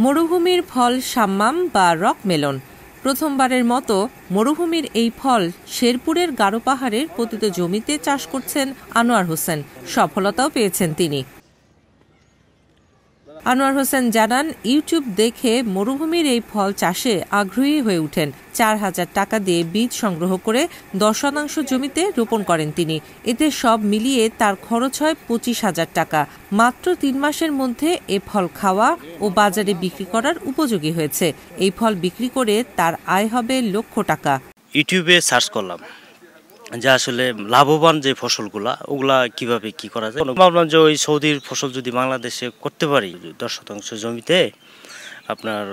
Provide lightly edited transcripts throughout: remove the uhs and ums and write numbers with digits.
মরুভূমির ফল শাম্মাম বা rock melon. প্রথমবারের মতো মরুভূমির এই ফল শেরপুরের গারো পাহাড়ের পতিত জমিতে চাষ করছেন আনোয়ার হোসেন। সফলতাও পেয়েছেন তিনি। আনোয়ার হোসেন জানান, ইউটিউব দেখে মরুভূমির এই ফল চাষে আগ্রহী হয়ে ওঠেন। ৪,০০০ টাকা দিয়ে বীজ সংগ্রহ করে ১০% জমিতে রোপণ করেন তিনি। এতে সব মিলিয়ে তার খরচ হয় ২৫,০০০ টাকা। মাত্র ৩ মাসের মধ্যে এ ফল খাওয়া ও বাজারে বিক্রি করার উপযোগী হয়েছে। এই ফল বিক্রি করে তার আয় হবে লক্ষ টাকা। ইউটিউবে সার্চ করলাম যে আসলে লাভবান যে ফসলগুলা ওগুলা কিভাবে কি করা যায়। ভাবলাম যে ওই সৌদির ফসল যদি বাংলাদেশে করতে পারি, ১০% জমিতে আপনার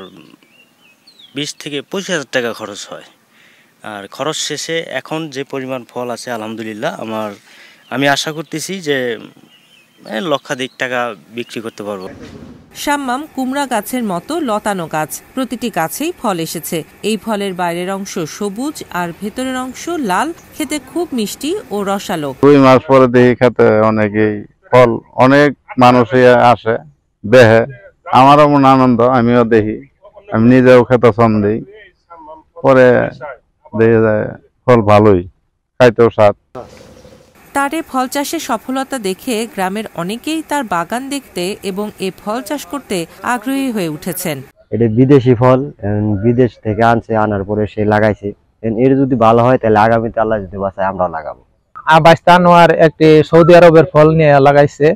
২০ থেকে ২৫,০০০ টাকা খরচ হয়। আর খরচ শেষে এখন যে পরিমাণ ফল আছে আলহামদুলিল্লাহ আমি আশা করতেছি যে লক্ষাধিক টাকা বিক্রি করতে পারবো। শাম্মাম কুমড়া গাছের মতো লতানো গাছ, প্রতিটি গাছেই ফল এসেছে। এই ফলের বাইরের অংশ সবুজ আর ভেতরের অংশ লাল, খেতে খুব মিষ্টি ও রসালো। ২ মাস পরে দেখি খেতে অনেকেই ফল, অনেক মানুষই আসে দেখে, আমারও মনে আনন্দ, আমিও দেখি, আমি নিজেও খেতে পছন্দ দিই। পরে দেখে যায় ফল ভালোই, খাইতেও স্বাদ। তারে ফল চাষে সফলতা দেখে গ্রামের অনেকেই তার বাগান দেখতে এবং এ ফল চাষ করতে আগ্রহী হয়ে উঠেছেন। এটা বিদেশি ফল, বিদেশ থেকে আনার পরে সে লাগাইছে। এর যদি ভালো হয় তাহলে আগামীতে আল্লাহ যদি বাঁচায় আমরাও লাগাবো। আনোয়ার একটি সৌদি আরবের ফল নিয়ে লাগাইছে।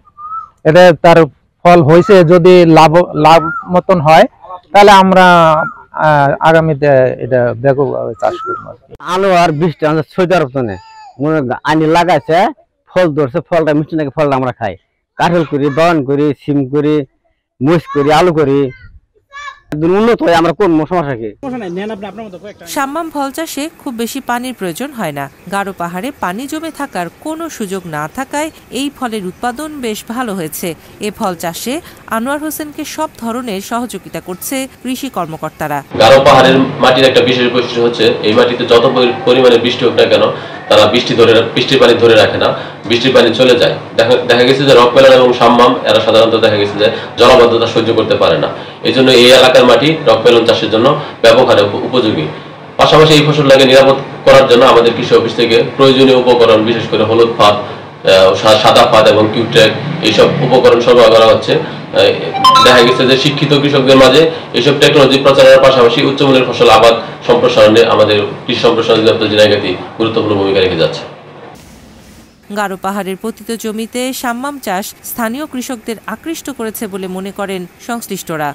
এটা তার ফল হয়েছে, যদি লাভ মতন হয় তাহলে আমরা আগামীতে এটা ব্যাপক চাষ করবো। আলো আর বৃষ্টি আমাদের সৌদি আরব আনি লাগাইছে, ফল ধরছে, ফলটা মিষ্টি নাকি, ফলটা আমরা খাই, কাঁঠাল করি, বাগান করি, সিম করি, মরিচ করি, আলু করি, উন্নত হয়, আমরা কোন সমস্যা কি। শাম্মাম ফল চাষে খুব বেশি পানির প্রয়োজন হয় না। গারো পাহাড়ে পানি জমে থাকার কোনো সুযোগ না থাকায় এই ফলের উৎপাদন বেশ ভালো হয়েছে। এ ফল চাষে আনোয়ার হোসেনকে সব ধরনের সহযোগিতা করছে কৃষি কর্মকর্তারা। গারো পাহাড়ের মাটির একটা বিশেষ বৈশিষ্ট্য হচ্ছে, এই মাটিতে যত পরিমাণে বৃষ্টি হোক না কেন, তারা বৃষ্টির পানি ধরে রাখে না, বৃষ্টির পানি চলে যায়। দেখা গেছে যে রক মেলন এবং শাম্মাম এরা সাধারণত দেখা গেছে যে জলাবদ্ধতা সহ্য করতে পারে না। এই জন্য এই এলাকার মাটি রক মেলন চাষের জন্য ব্যাপক হারে উপযোগী। পাশাপাশি এই ফসলটাকে নিরাপদ করার জন্য আমাদের কৃষি অফিস থেকে প্রয়োজনীয় উপকরণ, বিশেষ করে হলুদ ফাঁদ, সাদা ফাঁদ এবং কিউট্র্যাক, এইসব উপকরণ সরবরাহ করা হচ্ছে। দেখা গেছে যে শিক্ষিত কৃষকদের মাঝে এইসব টেকনোলজি প্রচারের পাশাপাশি উচ্চমানের ফসল আবাদ সম্প্রসারণে আমাদের কৃষি সম্প্রসারণ দপ্তর ঝিনাইগাতি গুরুত্বপূর্ণ ভূমিকা রেখে যাচ্ছে। গারো পাহাড়ের পতিত জমিতে শাম্মাম চাষ স্থানীয় কৃষকদের আকৃষ্ট করেছে বলে মনে করেন সংশ্লিষ্টরা।